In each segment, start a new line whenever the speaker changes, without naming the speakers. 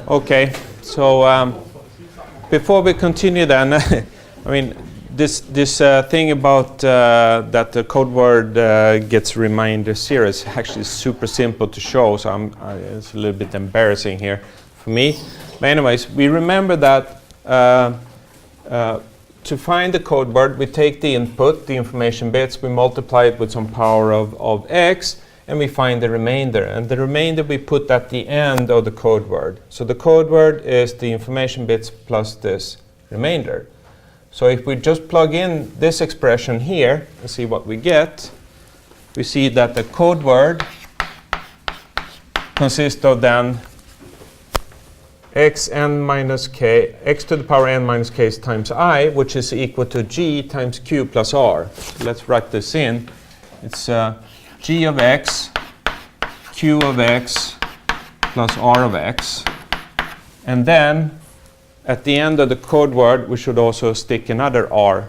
Okay, so before we continue then, I mean, this thing about that the code word gets reminder 0 is actually super simple to show, so it's a little bit embarrassing here for me. But anyways, we remember that to find the code word, we take the input, the information bits, we multiply it with some power of x, and we find the remainder. And the remainder we put at the end of the code word. So the code word is the information bits plus this remainder. So if we just plug in this expression here and see what we get, we see that the code word consists of then x n minus k, x to the power n minus k times I, which is equal to g times q plus r. So let's write this in. It's g of x, q of x, plus r of x. And then, at the end of the code word, we should also stick another r.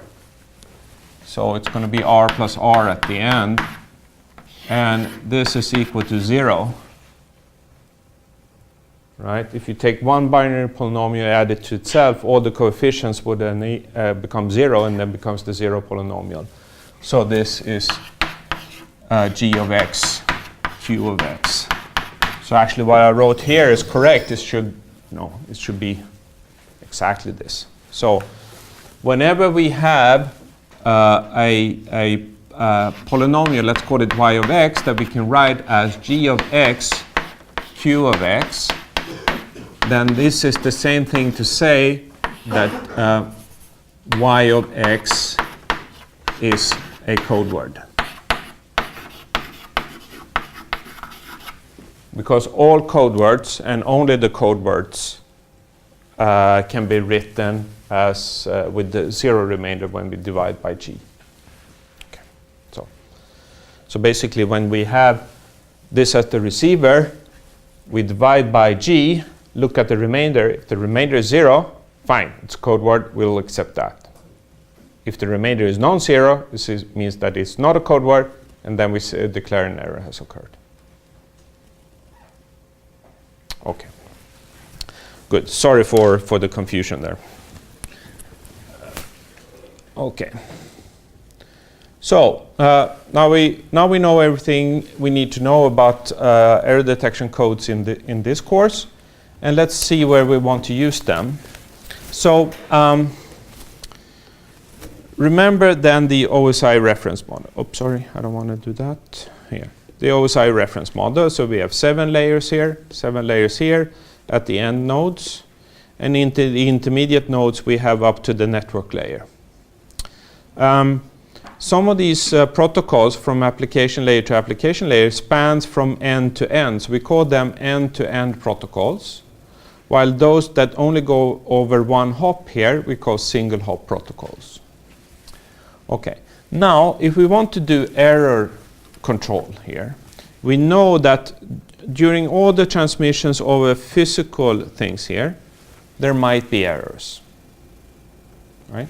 So it's going to be r plus r at the end. And this is equal to 0. Right? If you take one binary polynomial, add it to itself, all the coefficients would then become 0, and then becomes the 0 polynomial. So this is g of x, q of x. So actually what I wrote here is correct. It should be exactly this. So whenever we have a polynomial, let's call it y of x, that we can write as g of x, q of x, then this is the same thing to say that y of x is a code word. Because all code words, and only the code words, can be written as with the 0 remainder when we divide by g. Okay. So basically when we have this as the receiver, we divide by g, look at the remainder. If the remainder is 0, fine, it's a code word, we'll accept that. If the remainder is non-zero, this means that it's not a code word, and then we declare an error has occurred. Okay. Good. Sorry for the confusion there. Okay. So now we know everything we need to know about error detection codes in this course, and let's see where we want to use them. So remember then the OSI reference model. Oops, sorry, I don't want to do that. Here, the OSI reference model. So we have 7 layers here, 7 layers here at the end nodes, and into the intermediate nodes we have up to the network layer. Some of these protocols from application layer to application layer spans from end to end. So we call them end-to-end protocols, while those that only go over one hop here we call single hop protocols. Okay, now if we want to do error control here, we know that during all the transmissions over physical things here, there might be errors. Right?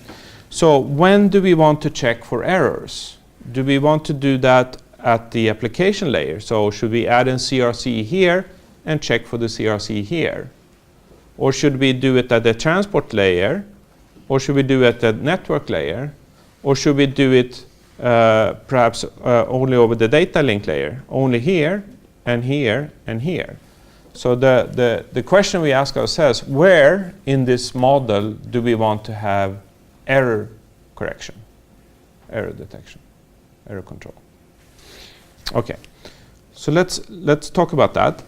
So when do we want to check for errors? Do we want to do that at the application layer? So should we add in CRC here and check for the CRC here? Or should we do it at the transport layer? Or should we do it at the network layer? Or should we do it perhaps only over the data link layer? Only here and here and here. So the question we ask ourselves, where in this model do we want to have error correction, error detection, error control? Okay, so let's talk about that.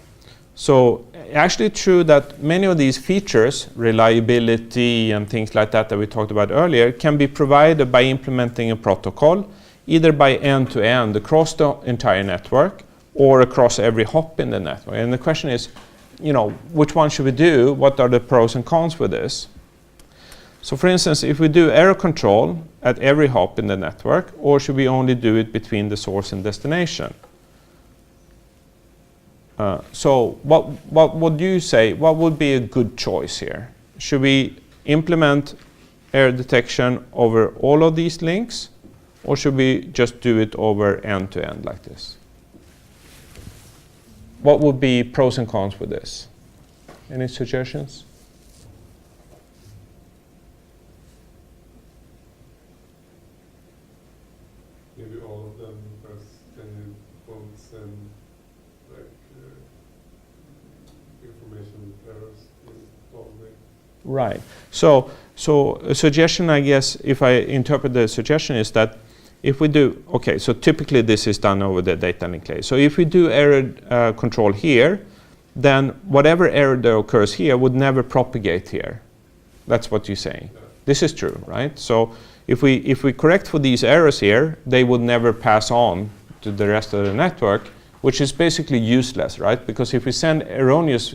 So actually it's true that many of these features, reliability and things like that we talked about earlier, can be provided by implementing a protocol, either by end to end across the entire network or across every hop in the network. And the question is, which one should we do? What are the pros and cons with this? So for instance, if we do error control at every hop in the network, or should we only do it between the source and destination? So what would you say, what would be a good choice here? Should we implement error detection over all of these links, or should we just do it over end to end like this? What would be pros and cons with this? Any suggestions?
Maybe all of them, because then you won't send like information errors all the way.
Right. So a suggestion, I guess, if I interpret the suggestion, is that if we do, okay, so typically this is done over the data link layer. So if we do error control here, then whatever error that occurs here would never propagate here. That's what you're saying.
Yeah.
This is true, right? So if we correct for these errors here, they would never pass on to the rest of the network, which is basically useless, right? Because if we send erroneous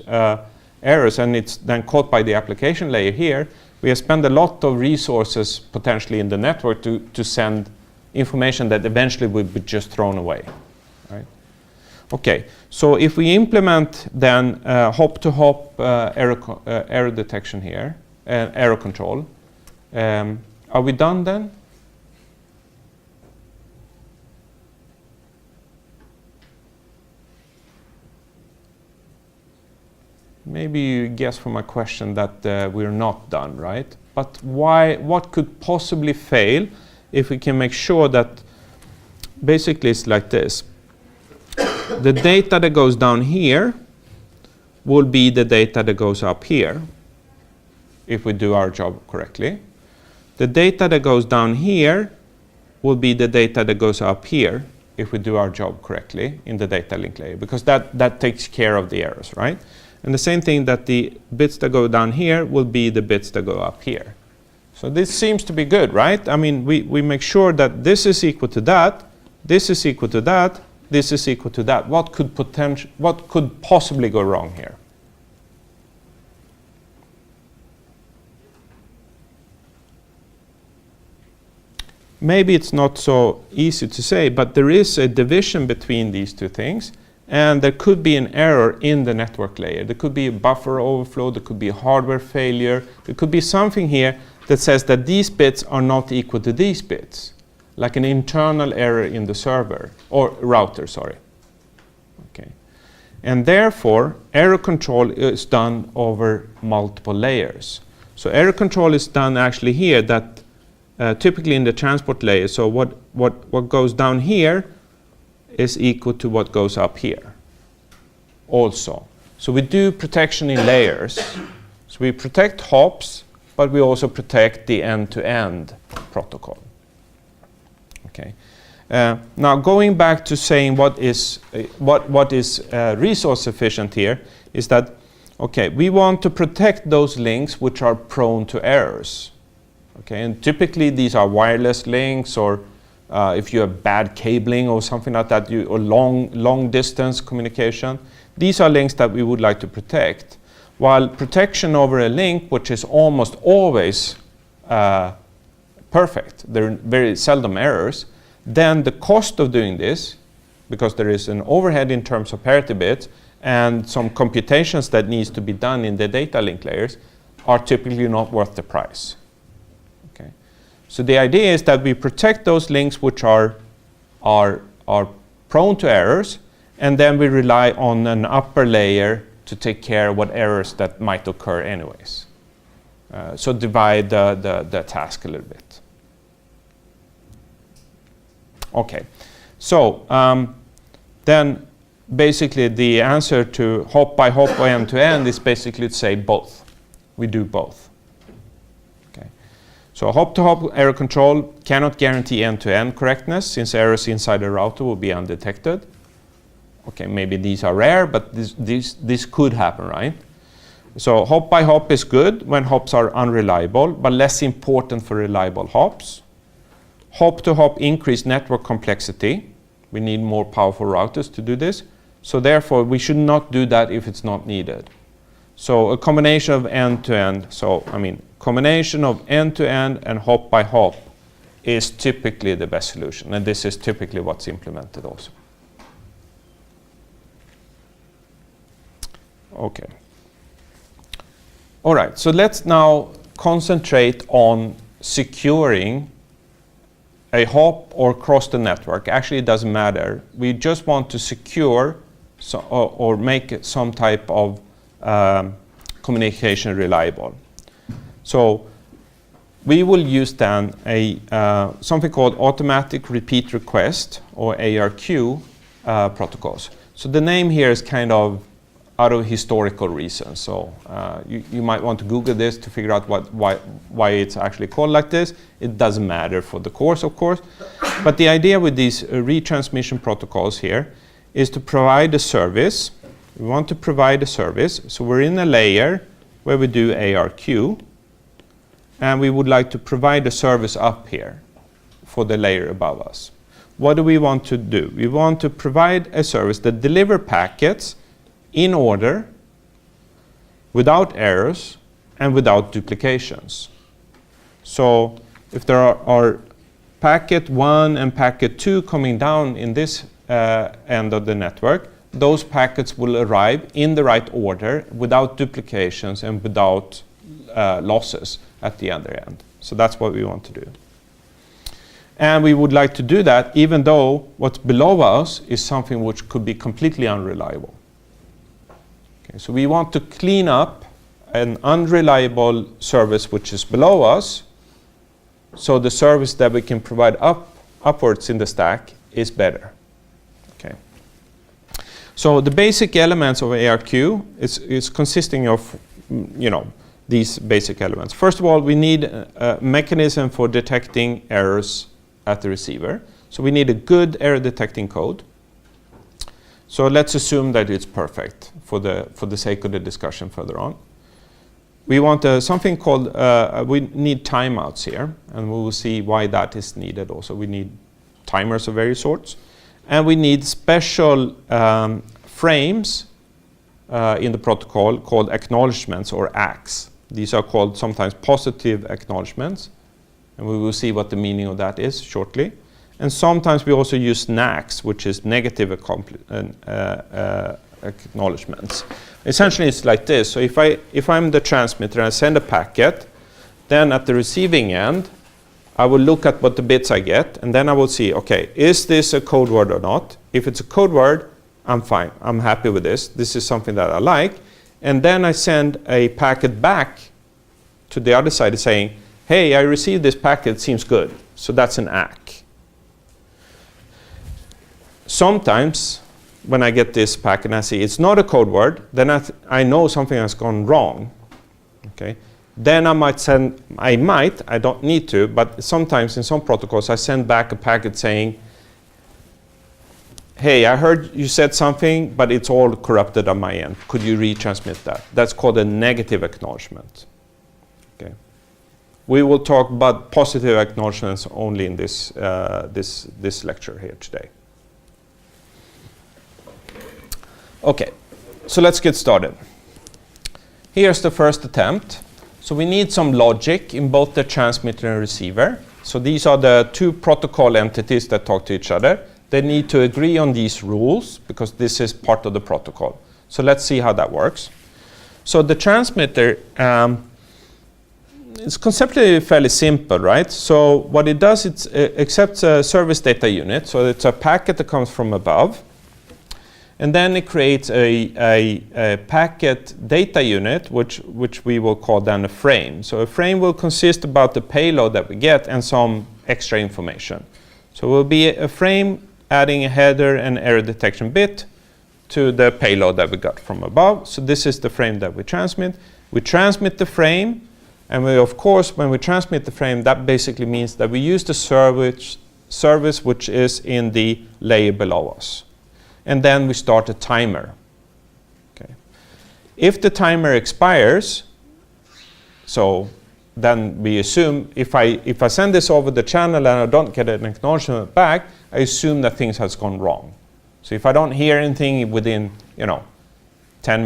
errors and it's then caught by the application layer here, we have spent a lot of resources potentially in the network to send information that eventually would be just thrown away, right? Okay, so if we implement then hop-to-hop error detection here, error control, are we done then? Maybe you guess from my question that we're not done, right? But why? What could possibly fail if we can make sure that basically it's like this. The data that goes down here will be the data that goes up here if we do our job correctly. The data that goes down here will be the data that goes up here if we do our job correctly in the data link layer, because that takes care of the errors, right? And the same thing, that the bits that go down here will be the bits that go up here. So this seems to be good, right? I mean, we make sure that this is equal to that, this is equal to that, this is equal to that. What could possibly go wrong here? Maybe it's not so easy to say, but there is a division between these two things, and there could be an error in the network layer. There could be a buffer overflow, there could be a hardware failure, there could be something here that says that these bits are not equal to these bits, like an internal error in the server, or router, sorry. Okay. And therefore, error control is done over multiple layers. So error control is done actually here, that typically in the transport layer. So what goes down here is equal to what goes up here also. So we do protection in layers. So we protect hops, but we also protect the end-to-end protocol. Okay. Now going back to saying what is resource efficient here is that, okay, we want to protect those links which are prone to errors. Okay, and typically these are wireless links, or if you have bad cabling or something like that, or long distance communication. These are links that we would like to protect. While protection over a link, which is almost always perfect, there are very seldom errors, then the cost of doing this, because there is an overhead in terms of parity bits and some computations that needs to be done in the data link layers, are typically not worth the price. Okay. So the idea is that we protect those links which are prone to errors, and then we rely on an upper layer to take care of what errors that might occur anyways. So divide the task a little bit. Okay, so then basically the answer to hop by hop or end to end is basically to say both. We do both. Okay, so hop to hop error control cannot guarantee end to end correctness, since errors inside the router will be undetected. Okay, maybe these are rare, but this could happen, right? So hop by hop is good when hops are unreliable, but less important for reliable hops. Hop to hop increase network complexity. We need more powerful routers to do this. So therefore, we should not do that if it's not needed. So a combination of end to end. So I mean, combination of end to end and hop by hop is typically the best solution. And this is typically what's implemented also. Okay. All right, so let's now concentrate on securing a hop or across the network. Actually, it doesn't matter. We just want to secure or make some type of communication reliable. So we will use then something called automatic repeat request, or ARQ protocols. So the name here is kind of out of historical reasons. So you might want to Google this to figure out why it's actually called like this. It doesn't matter for the course, of course. But the idea with these retransmission protocols here is to provide a service. We want to provide a service. So we're in a layer where we do ARQ. And we would like to provide a service up here for the layer above us. What do we want to do? We want to provide a service that delivers packets in order, without errors, and without duplications. So if there are packet 1 and packet 2 coming down in this end of the network, those packets will arrive in the right order without duplications and without losses at the other end. So that's what we want to do. And we would like to do that even though what's below us is something which could be completely unreliable. Okay, so we want to clean up an unreliable service which is below us, so the service that we can provide upwards in the stack is better. Okay. So the basic elements of ARQ is consisting of, these basic elements. First of all, we need a mechanism for detecting errors at the receiver. So we need a good error detecting code. So let's assume that it's perfect for the sake of the discussion further on. We want something called, we need timeouts here, and we will see why that is needed also. We need timers of various sorts. And we need special frames in the protocol called acknowledgements, or ACKs. These are called sometimes positive acknowledgements, and we will see what the meaning of that is shortly. And sometimes we also use NACs, which is negative acknowledgements. Essentially, it's like this. So if I'm the transmitter and I send a packet, then at the receiving end, I will look at what the bits I get, and then I will see, okay, is this a code word or not? If it's a code word, I'm fine. I'm happy with this. This is something that I like. And then I send a packet back to the other side saying, hey, I received this packet, it seems good. So that's an ACK. Sometimes when I get this packet and I see it's not a code word, then I know something has gone wrong. Okay? Then I don't need to, but sometimes in some protocols I send back a packet saying, hey, I heard you said something, but it's all corrupted on my end. Could you retransmit that? That's called a negative acknowledgement. Okay. We will talk about positive acknowledgements only in this lecture here today. Okay, so let's get started. Here's the first attempt. So we need some logic in both the transmitter and receiver. So these are the two protocol entities that talk to each other. They need to agree on these rules because this is part of the protocol. So let's see how that works. So the transmitter is conceptually fairly simple, right? So what it does, it accepts a service data unit. So it's a packet that comes from above. And then it creates a packet data unit, which we will call then a frame. So a frame will consist about the payload that we get and some extra information. So it will be a frame adding a header and error detection bit to the payload that we got from above. So this is the frame that we transmit. We transmit the frame, and we, of course, when we transmit the frame, that basically means that we use the service which is in the layer below us. And then we start a timer. Okay. If the timer expires, so then we assume if I send this over the channel and I don't get an acknowledgement back, I assume that things has gone wrong. So if I don't hear anything within 10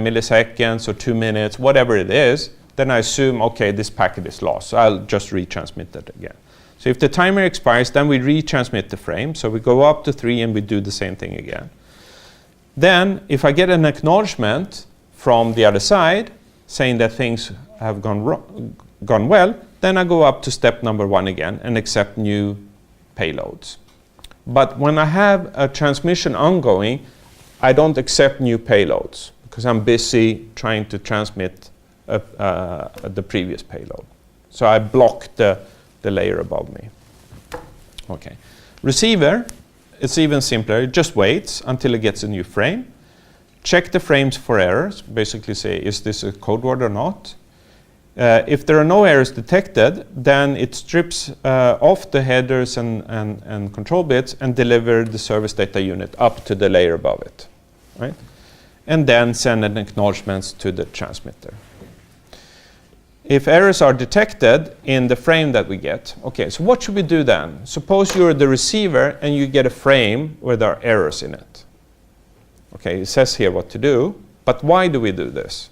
milliseconds or 2 minutes, whatever it is, then I assume, okay, this packet is lost. So I'll just retransmit that again. So if the timer expires, then we retransmit the frame. So we go up to 3 and we do the same thing again. Then, if I get an acknowledgement from the other side saying that things have gone well, then I go up to step number 1 again and accept new payloads. But when I have a transmission ongoing, I don't accept new payloads because I'm busy trying to transmit the previous payload. So I block the layer above me. Okay. Receiver, it's even simpler. It just waits until it gets a new frame. Check the frames for errors. Basically say, is this a code word or not? If there are no errors detected, then it strips off the headers and control bits and deliver the service data unit up to the layer above it, right? And then send an acknowledgement to the transmitter. If errors are detected in the frame that we get, okay, so what should we do then? Suppose you're the receiver and you get a frame where there are errors in it. Okay, it says here what to do, but why do we do this?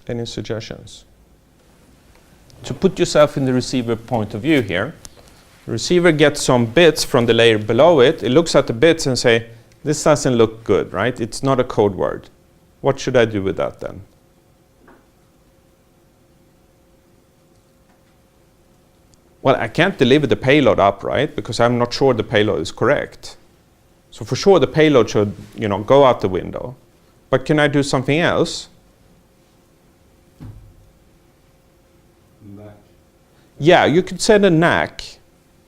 Any suggestions? To put yourself in the receiver point of view here, the receiver gets some bits from the layer below it. It looks at the bits and say, this doesn't look good, right? It's not a code word. What should I do with that then? Well, I can't deliver the payload up, right? Because I'm not sure the payload is correct. So for sure the payload should, go out the window. But can I do something else? Yeah, you could send a NAC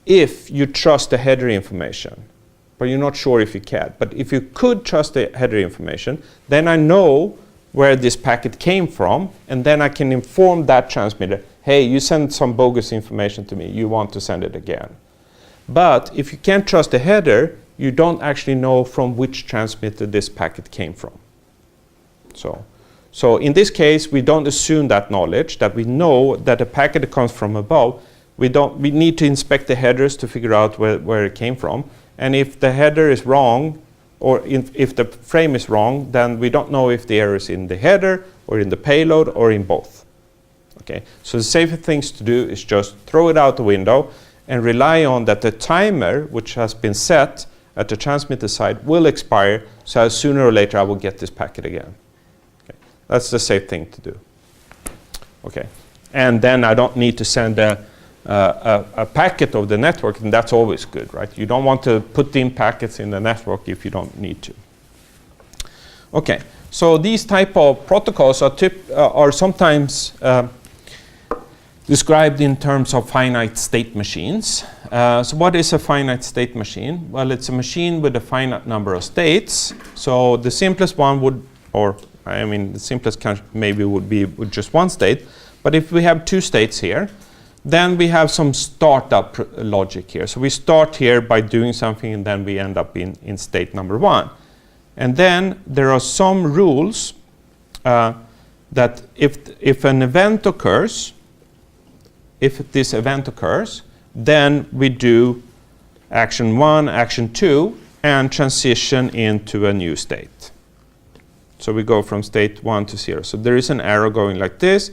if you trust the header information, but you're not sure if you can. But if you could trust the header information, then I know where this packet came from, and then I can inform that transmitter, hey, you sent some bogus information to me, you want to send it again. But if you can't trust the header, you don't actually know from which transmitter this packet came from. So in this case, we don't assume that knowledge, that we know that a packet that comes from above. We need to inspect the headers to figure out where it came from. And if the header is wrong, or if the frame is wrong, then we don't know if the error is in the header, or in the payload, or in both. Okay. So the safer things to do is just throw it out the window and rely on that the timer, which has been set at the transmitter side, will expire, so sooner or later I will get this packet again. That's the safe thing to do. Okay, and then I don't need to send a packet of the network, and that's always good, right? You don't want to put in packets in the network if you don't need to. Okay, so these type of protocols are sometimes described in terms of finite state machines. So what is a finite state machine? Well, it's a machine with a finite number of states. So the simplest one would, the simplest maybe would be with just one state. But if we have two states here, then we have some startup logic here. So we start here by doing something, and then we end up in state number one. And then there are some rules that if an event occurs, if this event occurs, then we do action 1, action 2, and transition into a new state. So we go from state 1 to 0. So there is an arrow going like this.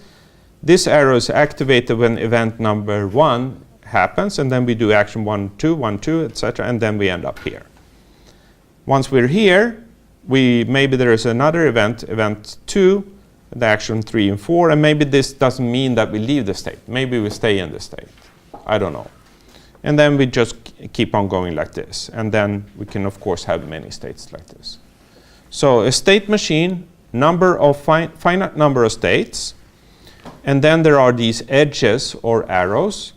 This arrow is activated when event number 1 happens, and then we do action 1, 2, etc., and then we end up here. Once we're here, maybe there is another event 2, the action 3 and 4, and maybe this doesn't mean that we leave the state. Maybe we stay in the state. I don't know. And then we just keep on going like this. And then we can, of course, have many states like this. So a state machine, finite number of states, and then there are these edges or arrows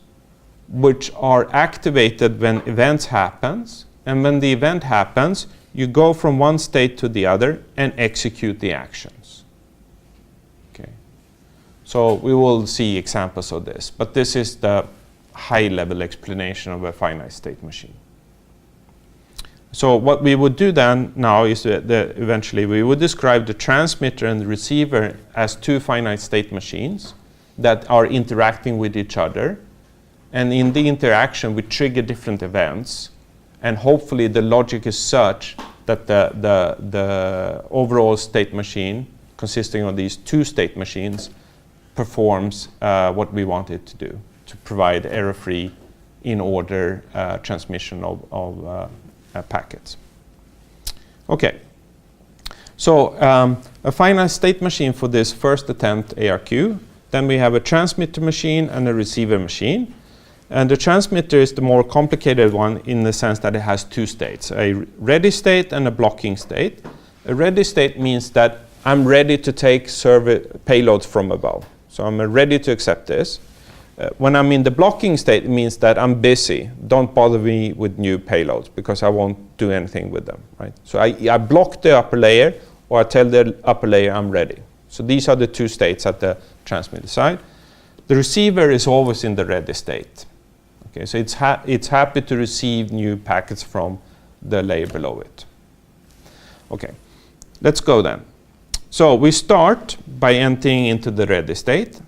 which are activated when events happens. And when the event happens, you go from one state to the other and execute the actions. Okay. So we will see examples of this, but this is the high-level explanation of a finite state machine. So what we would do then now is eventually we would describe the transmitter and the receiver as two finite state machines that are interacting with each other. And in the interaction, we trigger different events. And hopefully the logic is such that the overall state machine, consisting of these two state machines, performs what we want it to do, to provide error-free, in-order transmission of packets. Okay, so a finite state machine for this first attempt ARQ. Then we have a transmitter machine and a receiver machine. And the transmitter is the more complicated one in the sense that it has two states, a ready state and a blocking state. A ready state means that I'm ready to take payloads from above. So I'm ready to accept this. When I'm in the blocking state, it means that I'm busy. Don't bother me with new payloads because I won't do anything with them. Right? So I block the upper layer, or I tell the upper layer I'm ready. So these are the two states at the transmitter side. The receiver is always in the ready state. Okay, so it's happy to receive new packets from the layer below it. Okay, let's go then. So we start by entering into the ready state.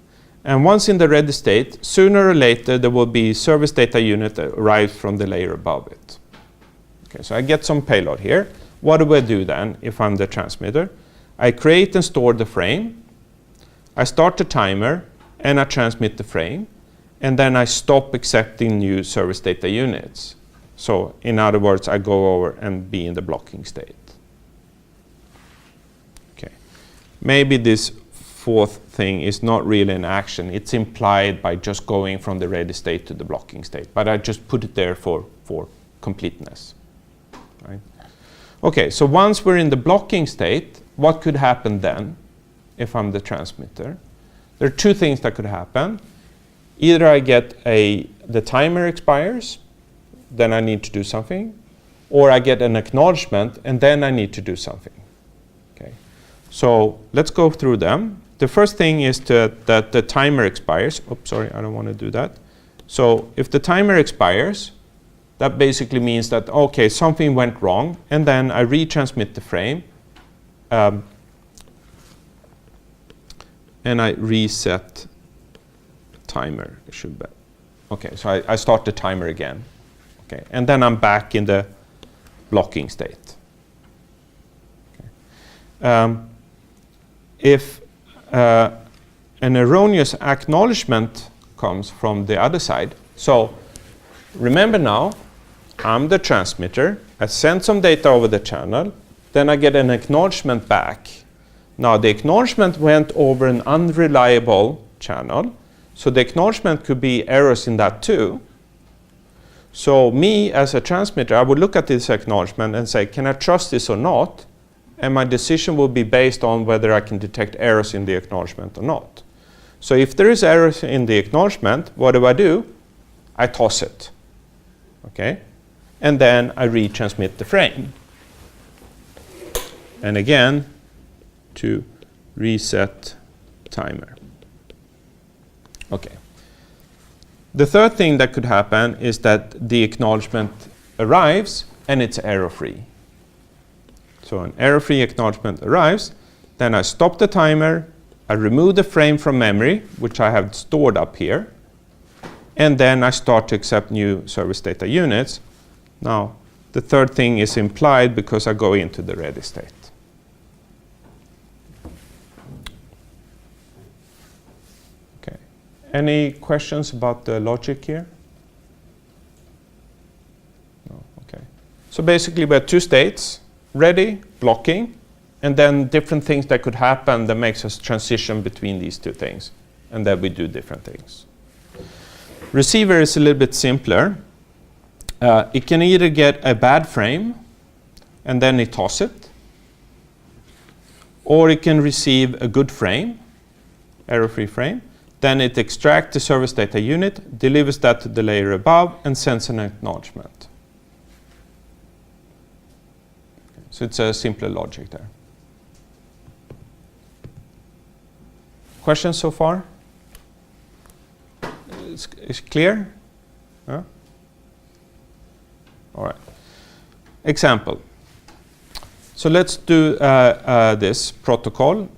And once in the ready state, sooner or later there will be service data unit that arrives from the layer above it. Okay, so I get some payload here. What do I do then if I'm the transmitter? I create and store the frame. I start the timer and I transmit the frame. And then I stop accepting new service data units. So in other words, I go over and be in the blocking state. Okay. Maybe this fourth thing is not really an action. It's implied by just going from the ready state to the blocking state. But I just put it there for completeness. Right? Okay, so once we're in the blocking state, what could happen then if I'm the transmitter? There are two things that could happen. Either I get the timer expires, then I need to do something, or I get an acknowledgement and then I need to do something. Okay. So let's go through them. The first thing is that the timer expires. Oops, sorry, I don't want to do that. So if the timer expires, that basically means that, okay, something went wrong, and then I retransmit the frame, and I reset timer. It should be. Okay, so I start the timer again. Okay, and then I'm back in the blocking state. Okay. If an erroneous acknowledgement comes from the other side, so remember now, I'm the transmitter. I send some data over the channel, then I get an acknowledgement back. Now the acknowledgement went over an unreliable channel. So the acknowledgement could be errors in that too. So me as a transmitter, I would look at this acknowledgement and say, can I trust this or not? And my decision will be based on whether I can detect errors in the acknowledgement or not. So if there is errors in the acknowledgement, what do? I toss it. Okay? And then I retransmit the frame. And again, to reset timer. Okay. The third thing that could happen is that the acknowledgement arrives and it's error-free. So an error-free acknowledgement arrives, then I stop the timer, I remove the frame from memory, which I have stored up here, and then I start to accept new service data units. Now, the third thing is implied because I go into the ready state. Any questions about the logic here? No, okay. So basically we have two states, ready, blocking, and then different things that could happen that makes us transition between these two things, and then we do different things. Receiver is a little bit simpler. It can either get a bad frame, and then it toss it, or it can receive a good frame, error-free frame. Then it extracts the service data unit, delivers that to the layer above, and sends an acknowledgement. Okay, so it's a simpler logic there. Questions so far? Is clear? Huh? All right. Example. So let's do this protocol.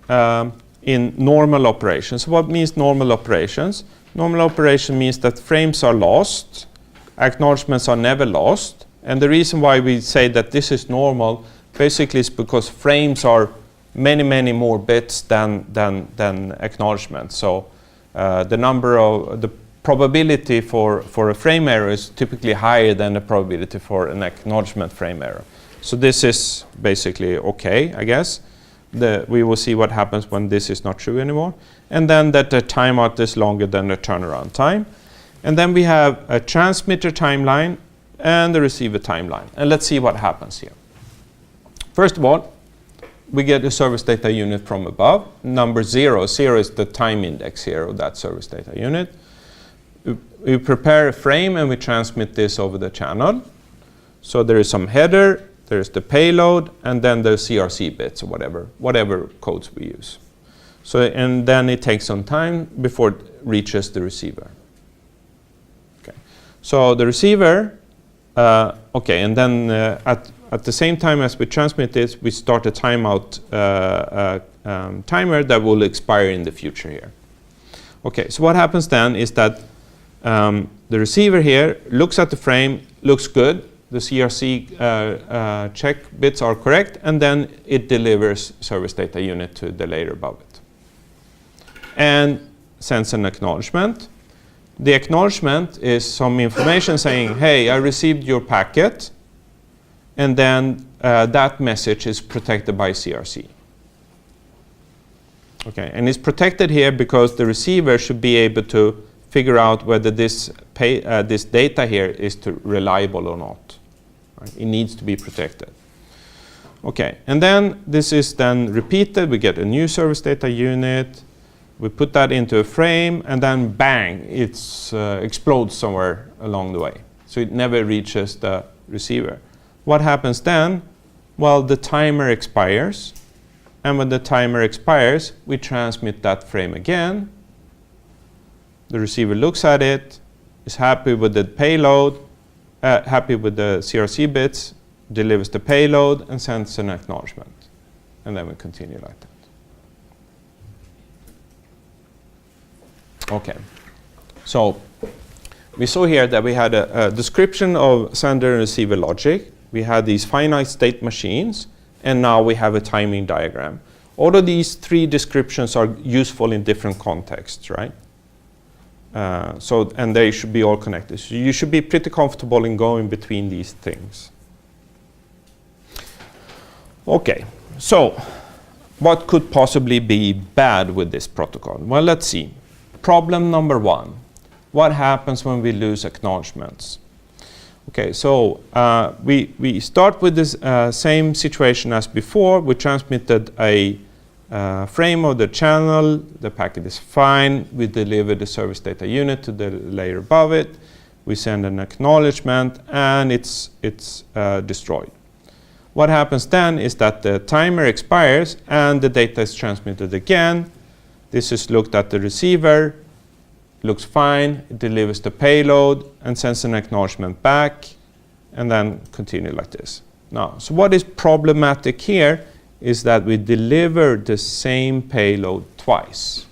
In normal operations. What means normal operations? Normal operation means that frames are lost, acknowledgements are never lost, and the reason why we say that this is normal basically is because frames are many more bits than acknowledgements. So the probability for a frame error is typically higher than the probability for an acknowledgement frame error. So this is basically okay, I guess. We will see what happens when this is not true anymore. And then that the timeout is longer than the turnaround time. And then we have a transmitter timeline and the receiver timeline. And let's see what happens here. First of all, we get a service data unit from above. Number 0. 0 is the time index here of that service data unit. We prepare a frame and we transmit this over the channel. So there is some header, there's the payload, and then the CRC bits or whatever codes we use. So, and then it takes some time before it reaches the receiver. Okay. So the receiver, okay, and then at the same time as we transmit this, we start a timeout timer that will expire in the future here. Okay, so what happens then is that the receiver here looks at the frame, looks good, the CRC check bits are correct, and then it delivers service data unit to the layer above it. And sends an acknowledgement. The acknowledgement is some information saying, hey, I received your packet, and then that message is protected by CRC. Okay, and it's protected here because the receiver should be able to figure out whether this data here is reliable or not. Right? It needs to be protected. Okay, and then this is then repeated. We get a new service data unit. We put that into a frame, and then bang, it explodes somewhere along the way. So it never reaches the receiver. What happens then? Well, the timer expires. And when the timer expires, we transmit that frame again. The receiver looks at it, is happy with the payload, happy with the CRC bits, delivers the payload, and sends an acknowledgement. And then we continue like that. Okay, so we saw here that we had a description of sender and receiver logic. We had these finite state machines, and now we have a timing diagram. All of these three descriptions are useful in different contexts, right? And they should be all connected. So you should be pretty comfortable in going between these things. Okay, so what could possibly be bad with this protocol? Well, let's see. Problem number 1. What happens when we lose acknowledgements? Okay, so we start with this same situation as before. We transmitted a frame of the channel. The packet is fine. We deliver the service data unit to the layer above it. We send an acknowledgement, and it's destroyed. What happens then is that the timer expires and the data is transmitted again. This is looked at the receiver, looks fine, it delivers the payload and sends an acknowledgement back, and then continue like this. Now, so what is problematic here is that we deliver the same payload twice.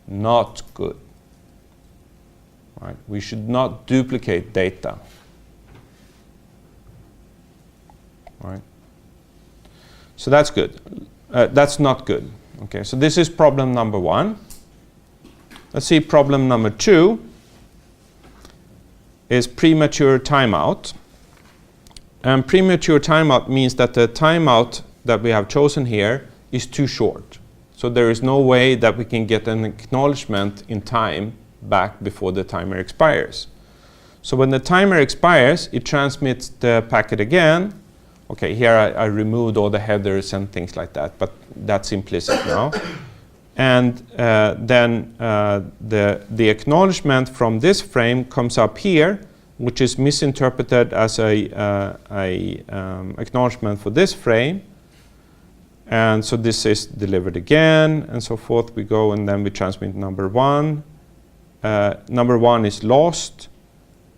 Not good. Right? We should not duplicate data. Right? So that's good. That's not good. Okay, so this is problem number 1. Let's see, problem number 2 is premature timeout. And premature timeout means that the timeout that we have chosen here is too short. So there is no way that we can get an acknowledgement in time back before the timer expires. So when the timer expires, it transmits the packet again. Okay, here I removed all the headers and things like that, but that's implicit now. And then the acknowledgement from this frame comes up here, which is misinterpreted as a acknowledgement for this frame. And so this is delivered again, and so forth. We go, and then we transmit number 1. Number 1 is lost.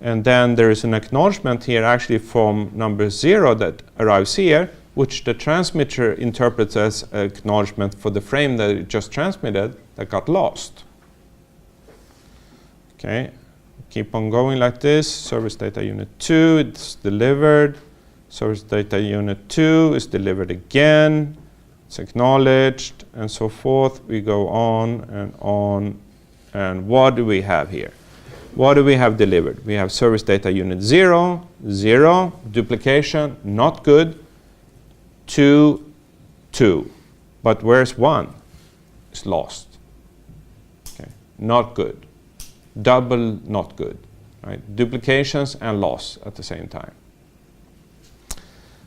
And then there is an acknowledgement here actually from number 0 that arrives here, which the transmitter interprets as acknowledgement for the frame that it just transmitted that got lost. Okay, keep on going like this. Service data unit 2, it's delivered. Service data unit 2 is delivered again. It's acknowledged, and so forth. We go on, and what do we have here? What do we have delivered? We have service data unit 0, 0, duplication, not good. 2, 2. But where's 1? It's lost. Okay, not good. Double, not good. Right? Duplications and loss at the same time.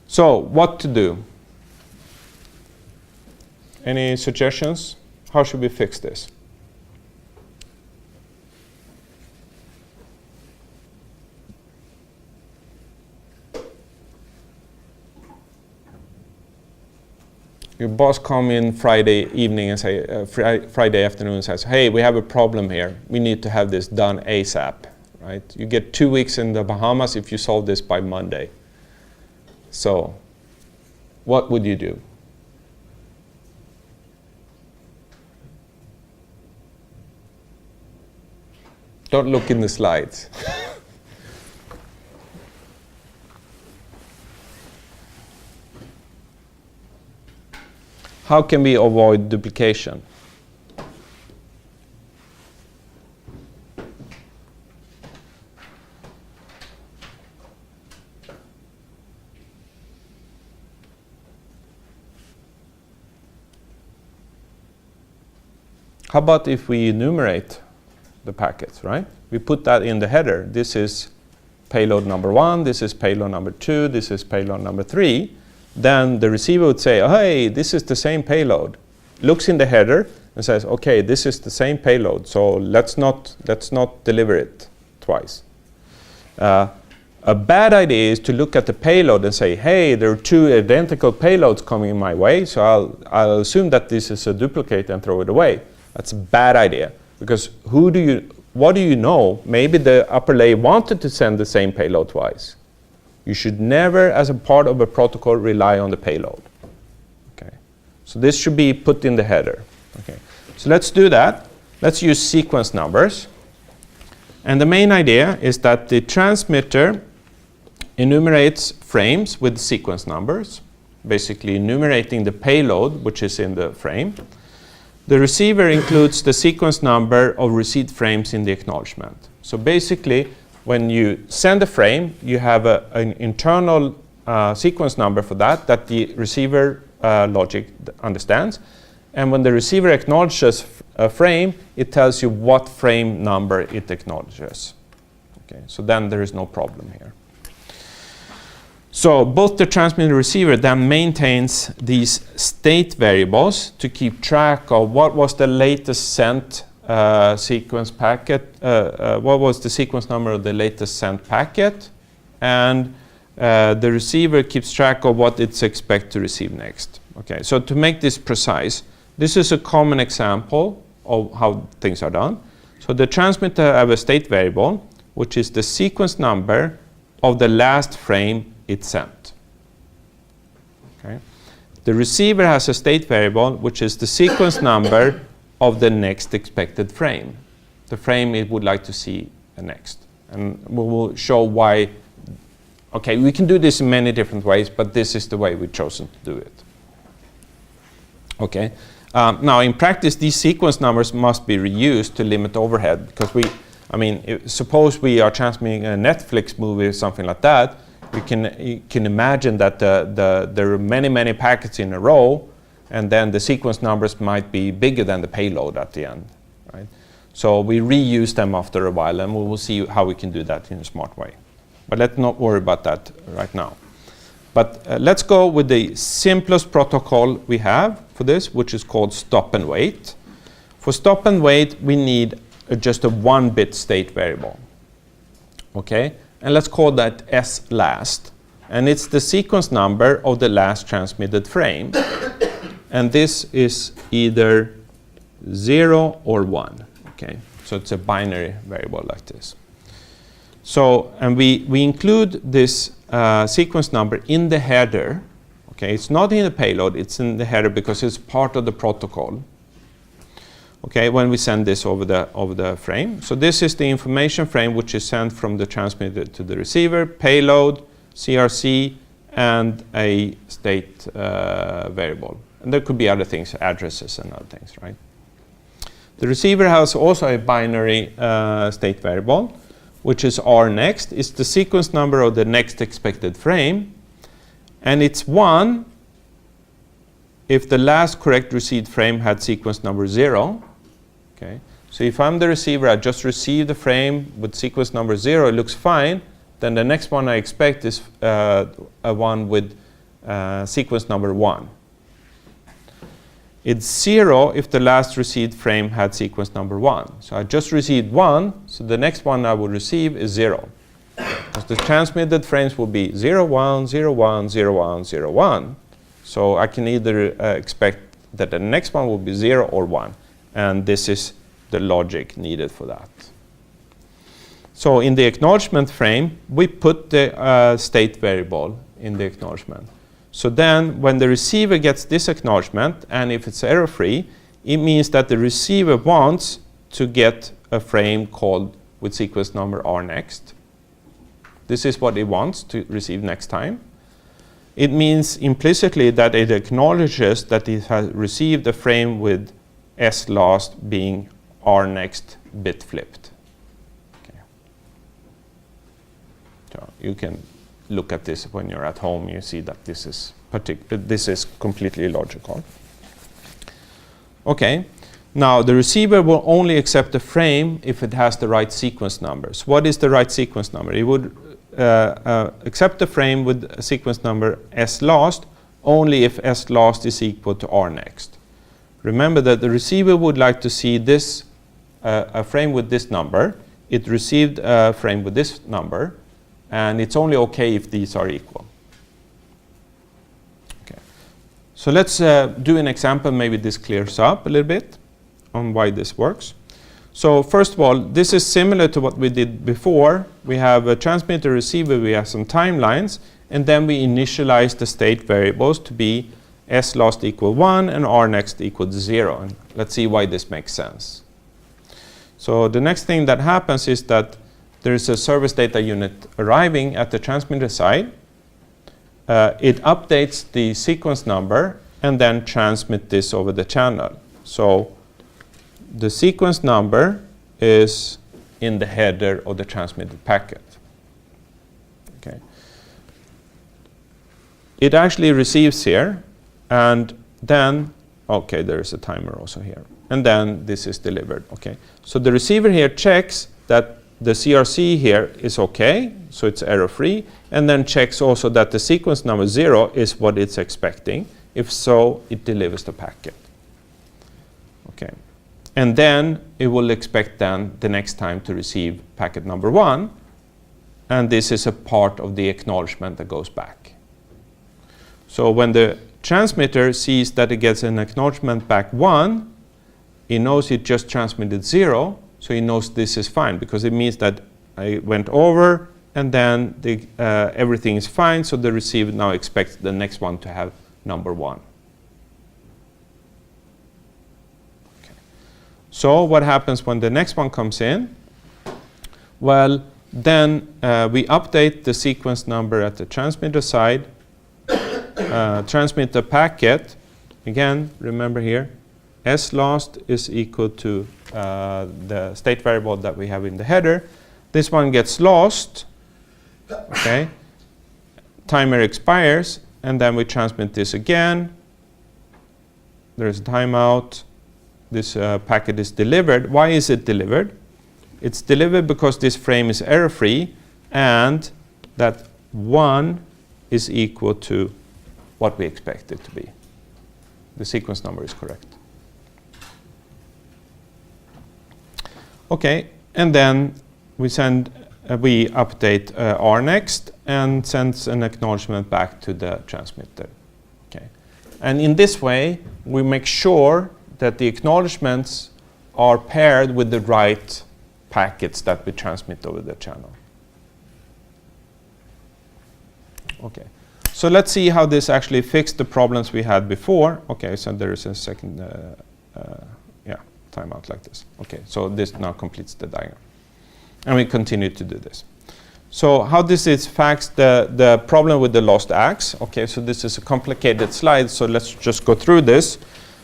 So, what to do? Any suggestions? How should we fix this? Your boss come in Friday evening and say, Friday afternoon and says, hey, we have a problem here. We need to have this done ASAP. Right? You get 2 weeks in the Bahamas if you solve this by Monday. So, what would you do? Don't look in the slides. How can we avoid duplication? How about if we enumerate the packets, right? We put that in the header. This is payload number 1, this is payload number 2, this is payload number 3. Then the receiver would say, hey, this is the same payload. Looks in the header and says, okay, this is the same payload, so let's not deliver it twice. A bad idea is to look at the payload and say, hey, there are 2 identical payloads coming my way, so I'll assume that this is a duplicate and throw it away. That's a bad idea, because what do you know? Maybe the upper layer wanted to send the same payload twice. You should never, as a part of a protocol, rely on the payload. Okay. So this should be put in the header. Okay. So let's do that. Let's use sequence numbers. And the main idea is that the transmitter enumerates frames with sequence numbers, basically enumerating the payload which is in the frame. The receiver includes the sequence number of received frames in the acknowledgement. So basically, when you send a frame, you have an internal sequence number for that the receiver logic understands. And when the receiver acknowledges a frame, it tells you what frame number it acknowledges. Okay, so then there is no problem here. So both the transmitter and receiver then maintains these state variables to keep track of what was the latest sent sequence packet, what was the sequence number of the latest sent packet, and the receiver keeps track of what it's expected to receive next. Okay, so to make this precise, this is a common example of how things are done. So the transmitter have a state variable, which is the sequence number of the last frame it sent. Okay. The receiver has a state variable, which is the sequence number of the next expected frame, the frame it would like to see next. And we will show why. Okay, we can do this in many different ways, but this is the way we've chosen to do it. Okay. Now, in practice, these sequence numbers must be reused to limit overhead, because suppose we are transmitting a Netflix movie or something like that. You can imagine that there are many packets in a row, and then the sequence numbers might be bigger than the payload at the end. Right? So we reuse them after a while, and we will see how we can do that in a smart way. But let's not worry about that right now. But let's go with the simplest protocol we have for this, which is called stop and wait. For stop and wait, we need just a 1-bit state variable. Okay? And let's call that S last. And it's the sequence number of the last transmitted frame. And this is either 0 or 1. Okay? So it's a binary variable like this. So, and we include this sequence number in the header. Okay? It's not in the payload, it's in the header because it's part of the protocol. Okay, when we send this over the frame. So this is the information frame which is sent from the transmitter to the receiver, payload, CRC, and a state variable. And there could be other things, addresses and other things, right? The receiver has also a binary state variable, which is rNext. It's the sequence number of the next expected frame. And it's 1 if the last correct received frame had sequence number 0. Okay. So if I'm the receiver, I just received the frame with sequence number 0, it looks fine. Then the next one I expect is a one with sequence number 1. It's 0 if the last received frame had sequence number 1. So I just received 1, so the next one I will receive is 0. Because the transmitted frames will be 0, 1, 0, 1, 0, 1, 0, 1. So I can either expect that the next one will be 0 or 1. And this is the logic needed for that. So in the acknowledgement frame, we put the state variable in the acknowledgement. So then when the receiver gets this acknowledgement, and if it's error-free, it means that the receiver wants to get a frame called with sequence number R next. This is what it wants to receive next time. It means implicitly that it acknowledges that it has received a frame with S last being R next bit flipped. Okay. So you can look at this when you're at home. You see that this is completely logical. Okay. Now the receiver will only accept the frame if it has the right sequence numbers. What is the right sequence number? It would accept the frame with a sequence number S last only if S last is equal to R next. Remember that the receiver would like to see this a frame with this number. It received a frame with this number, and it's only okay if these are equal. Okay. So let's do an example. Maybe this clears up a little bit on why this works. So first of all, this is similar to what we did before. We have a transmitter receiver, we have some timelines, and then we initialize the state variables to be S last equal 1 and R next equal 0. And let's see why this makes sense. So the next thing that happens is that there is a service data unit arriving at the transmitter side. It updates the sequence number and then transmits this over the channel. So the sequence number is in the header of the transmitted packet. Okay. It actually receives here, and then, okay, there is a timer also here. And then this is delivered. Okay. So the receiver here checks that the CRC here is okay, so it's error-free, and then checks also that the sequence number 0 is what it's expecting. If so, it delivers the packet. Okay. And then it will expect then the next time to receive packet number 1, and this is a part of the acknowledgement that goes back. So when the transmitter sees that it gets an acknowledgement back 1, it knows it just transmitted 0, so he knows this is fine, because it means that I went over and then everything is fine, so the receiver now expects the next one to have number 1. Okay. So what happens when the next one comes in? Well, then we update the sequence number at the transmitter side, transmit the packet. Again, remember here, S last is equal to the state variable that we have in the header. This one gets lost. Okay. Timer expires, and then we transmit this again. There's a timeout. This packet is delivered. Why is it delivered? It's delivered because this frame is error-free, and that 1 is equal to what we expect it to be. The sequence number is correct. Okay, and then we update R next and sends an acknowledgement back to the transmitter. Okay, and in this way we make sure that the acknowledgements are paired with the right packets that we transmit over the channel. Okay, so let's see how this actually fixed the problems we had before. Okay, so there is a second timeout like this. Okay, so this now completes the diagram. And we continue to do this. So how this is faxed the problem with the lost axe. Okay, so this is a complicated slide, so let's just go through this.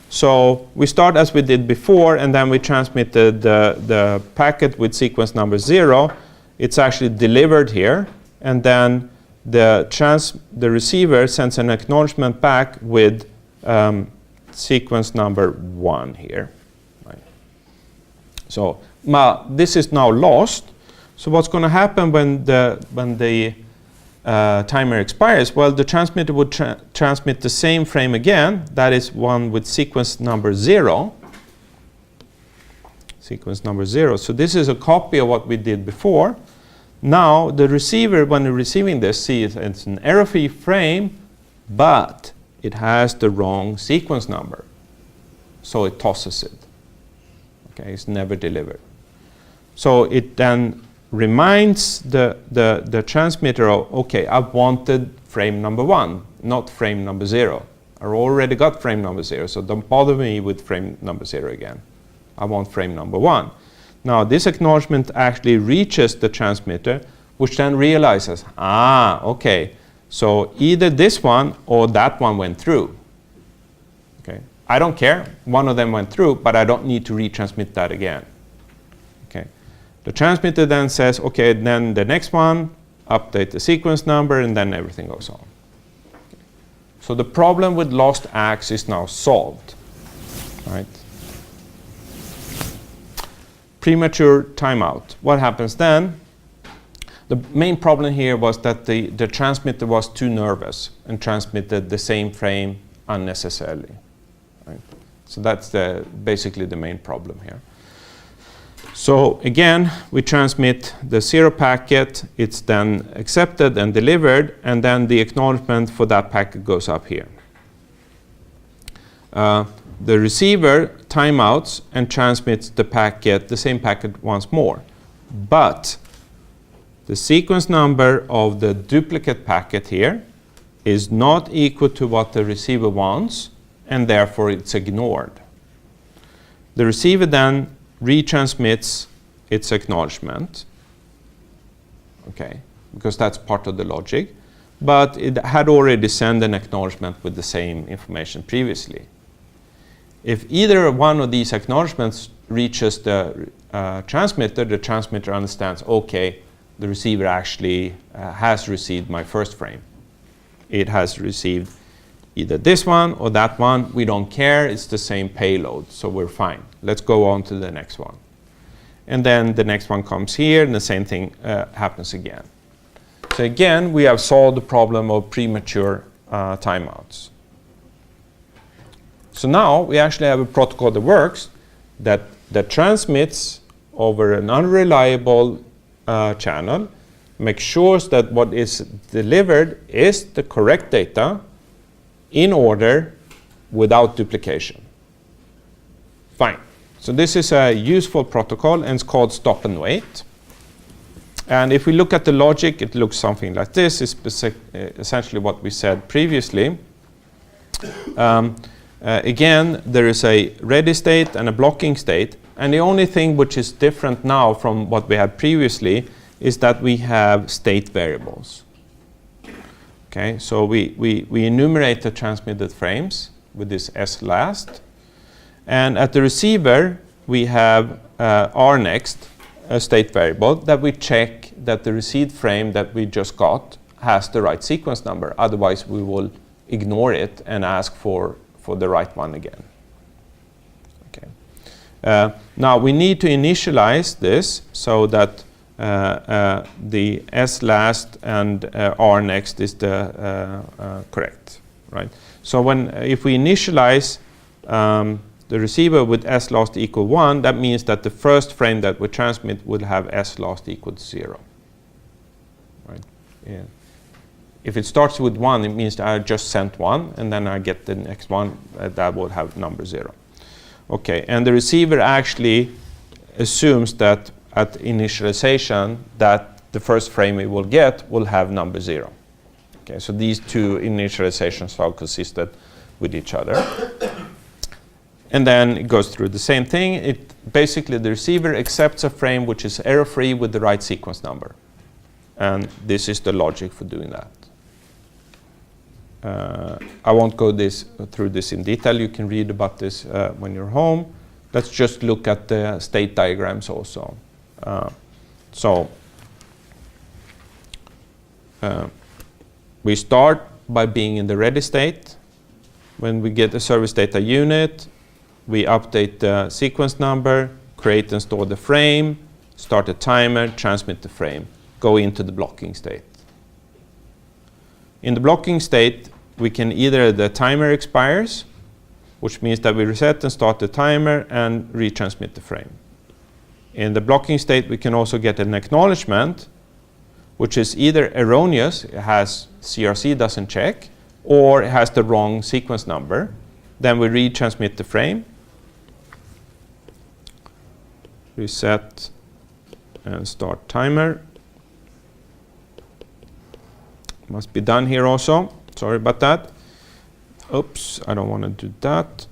So we start as we did before, and then we transmit the packet with sequence number 0. It's actually delivered here, and then the receiver sends an acknowledgement back with sequence number 1 here. So this is now lost. So what's going to happen when the timer expires? Well, the transmitter would transmit the same frame again. That is one with sequence number 0. Sequence number 0. So this is a copy of what we did before. Now the receiver, when receiving this, sees it's an error-free frame, but it has the wrong sequence number. So it tosses it. Okay, it's never delivered. So it then reminds the transmitter of, okay, I wanted frame number 1, not frame number 0. I already got frame number 0, so don't bother me with frame number 0 again. I want frame number 1. Now this acknowledgement actually reaches the transmitter, which then realizes, okay, so either this one or that one went through. Okay, I don't care, one of them went through, but I don't need to retransmit that again. Okay, the transmitter then says, okay, then the next one, update the sequence number, and then everything goes on. Okay. So the problem with lost ACKs is now solved, right? Premature timeout. What happens then? The main problem here was that the transmitter was too nervous and transmitted the same frame unnecessarily. Right? So that's basically the main problem here. So again, we transmit the 0 packet. It's then accepted and delivered, and then the acknowledgement for that packet goes up here. The receiver timeouts and transmits the same packet once more. But the sequence number of the duplicate packet here is not equal to what the receiver wants, and therefore it's ignored. The receiver then retransmits its acknowledgement, okay, because that's part of the logic, but it had already sent an acknowledgement with the same information previously. If either one of these acknowledgements reaches the transmitter understands, okay, the receiver actually has received my first frame. It has received either this one or that one. We don't care. It's the same payload, so we're fine. Let's go on to the next one. And then the next one comes here, and the same thing happens again. So again, we have solved the problem of premature timeouts. So now we actually have a protocol that works, that transmits over an unreliable channel, makes sure that what is delivered is the correct data in order without duplication. Fine. So this is a useful protocol, and it's called stop and wait. And if we look at the logic, it looks something like this. It's essentially what we said previously. Again, there is a ready state and a blocking state, and the only thing which is different now from what we had previously is that we have state variables. Okay, so we enumerate the transmitted frames with this slast, and at the receiver we have rnext, a state variable, that we check that the received frame that we just got has the right sequence number. Otherwise, we will ignore it and ask for the right one again. Okay. Now we need to initialize this so that the slast and rnext is the correct, right? So if we initialize the receiver with slast equal 1, that means that the first frame that we transmit will have slast equal to 0. Right? Yeah. If it starts with 1, it means that I just sent 1, and then I get the next one that will have number 0. Okay, and the receiver actually assumes that at initialization that the first frame it will get will have number 0. Okay, so these two initializations are consistent with each other. And then it goes through the same thing. Basically, the receiver accepts a frame which is error-free with the right sequence number. And this is the logic for doing that. I won't go through this in detail. You can read about this when you're home. Let's just look at the state diagrams also. We start by being in the ready state. When we get the service data unit, we update the sequence number, create and store the frame, start a timer, transmit the frame, go into the blocking state. In the blocking state, we can either the timer expires, which means that we reset and start the timer and retransmit the frame. In the blocking state, we can also get an acknowledgement, which is either erroneous, it has CRC doesn't check, or it has the wrong sequence number. Then we retransmit the frame, reset and start timer. Must be done here also. Sorry about that. Oops, I don't want to do that.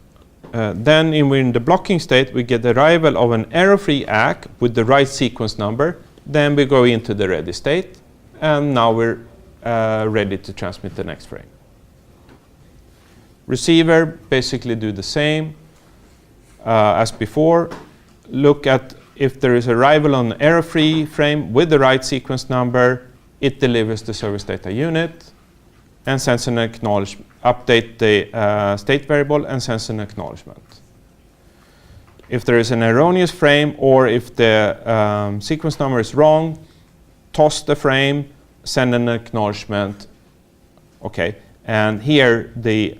Then in the blocking state, we get the arrival of an error-free ACK with the right sequence number. Then we go into the ready state, and now we're ready to transmit the next frame. Receiver basically do the same as before. Look at if there is arrival on an error-free frame with the right sequence number, it delivers the service data unit and sends an acknowledgement, update the state variable and sends an acknowledgement. If there is an erroneous frame or if the sequence number is wrong, toss the frame, send an acknowledgement. Okay, and here the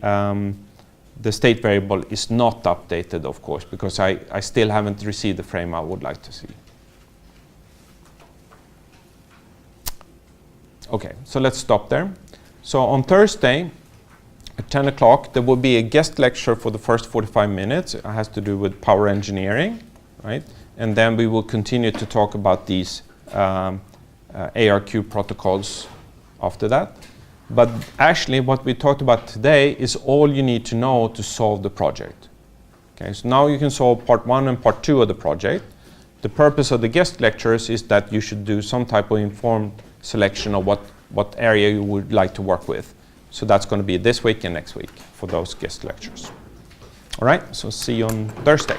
state variable is not updated, of course, because I still haven't received the frame I would like to see. Okay, so let's stop there. So on Thursday at 10 o'clock, there will be a guest lecture for the first 45 minutes. It has to do with power engineering, right? And then we will continue to talk about these ARQ protocols after that. But actually, what we talked about today is all you need to know to solve the project. Okay, so now you can solve part 1 and part 2 of the project. The purpose of the guest lectures is that you should do some type of informed selection of what area you would like to work with. So that's going to be this week and next week for those guest lectures. All right, so see you on Thursday.